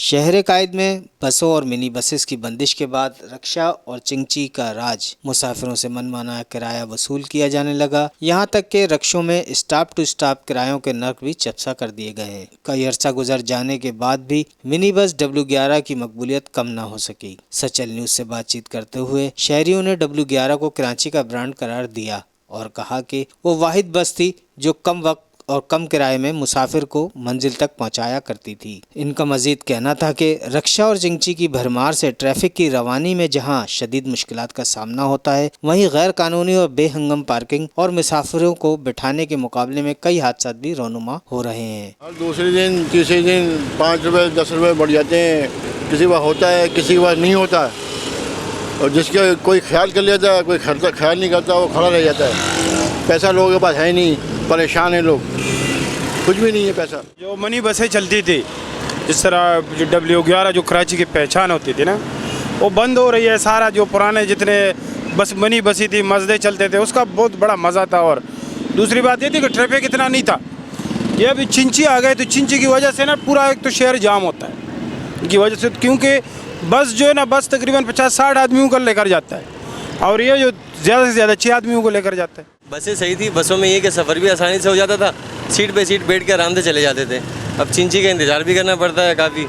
شہر قائد میں بسوں اور منی بسز کی بندش کے بعد رکشا اور چنگچی کا راج، مسافروں سے من مانا کرایہ وصول کیا جانے لگا، یہاں تک کہ رکشوں میں اسٹاپ ٹو اسٹاپ کرایوں کے نرخ بھی چپسا کر دیے گئے ہیں۔ کئی عرصہ گزر جانے کے بعد بھی منی بس W11 کی مقبولیت کم نہ ہو سکی۔ سچل نیوز سے بات چیت کرتے ہوئے شہریوں نے W11 کو کراچی کا برانڈ قرار دیا اور کہا کہ وہ واحد بس تھی جو کم وقت اور کم کرائے میں مسافر کو منزل تک پہنچایا کرتی تھی۔ ان کا مزید کہنا تھا کہ رکشا اور چنگچی کی بھرمار سے ٹریفک کی روانی میں جہاں شدید مشکلات کا سامنا ہوتا ہے، وہیں غیر قانونی اور بے ہنگم پارکنگ اور مسافروں کو بٹھانے کے مقابلے میں کئی حادثات بھی رونما ہو رہے ہیں۔ دوسرے دن تیسرے دن 5 روپے 10 روپے بڑھ جاتے ہیں، کسی بار ہوتا ہے کسی بار نہیں ہوتا ہے، اور جس کا کوئی خیال کر لیتا ہے کوئی خیال نہیں کرتا، وہ کھڑا رہ جاتا ہے۔ پیسہ لوگوں کے پاس ہے نہیں، پریشان ہیں لوگ، کچھ بھی نہیں ہے پیسہ۔ جو منی بسیں چلتی تھی، جس طرح جو W11 جو کراچی کی پہچان ہوتی تھی نا، وہ بند ہو رہی ہے۔ سارا جو پرانے جتنے بس منی بسی تھی، مزدے چلتے تھے، اس کا بہت بڑا مزہ تھا۔ اور دوسری بات یہ تھی کہ ٹریفک اتنا نہیں تھا۔ یہ ابھی چنچی آ گئے تو چنچی کی وجہ سے نا پورا ایک تو شہر جام ہوتا ہے ان کی وجہ سے، کیونکہ بس جو ہے نا بس تقریباً 50-60 آدمیوں کو لے کر جاتا ہے، اور یہ جو زیادہ سے زیادہ 6 آدمیوں کو لے کر جاتا ہے۔ بسیں صحیح تھی، بسوں میں یہ کہ سفر بھی آسانی سے ہو جاتا تھا، سیٹ پہ سیٹ بیٹھ کے آرام سے چلے جاتے تھے۔ اب چنچی کا انتظار بھی کرنا پڑتا ہے کافی،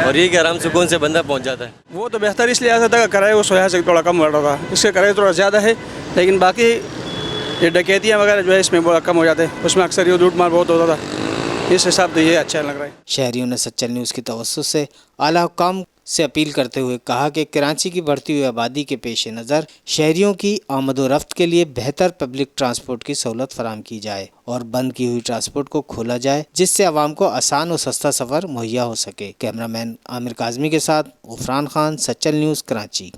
اور یہ کہ آرام سکون سے بندہ پہنچ جاتا ہے۔ وہ تو بہتر اس لیے آتا تھا کہ کرایہ اس وجہ سے تھوڑا کم ہو رہا تھا، اس کے کرایہ تھوڑا زیادہ ہے، لیکن باقی یہ ڈکیتیاں وغیرہ جو ہے اس میں بہت کم ہو جاتے ہیں، اس میں اکثر یہ لوٹ مار بہت ہوتا تھا، اس حساب سے یہ اچھا لگ رہا ہے۔ شہریوں نے سچل نیوز کی توسط سے اعلیٰ حکام سے اپیل کرتے ہوئے کہا کہ کراچی کی بڑھتی ہوئی آبادی کے پیش نظر شہریوں کی آمد و رفت کے لیے بہتر پبلک ٹرانسپورٹ کی سہولت فراہم کی جائے اور بند کی ہوئی ٹرانسپورٹ کو کھولا جائے، جس سے عوام کو آسان اور سستا سفر مہیا ہو سکے۔ کیمرہ مین عامر کاظمی کے ساتھ غفران خان، سچل نیوز، کراچی۔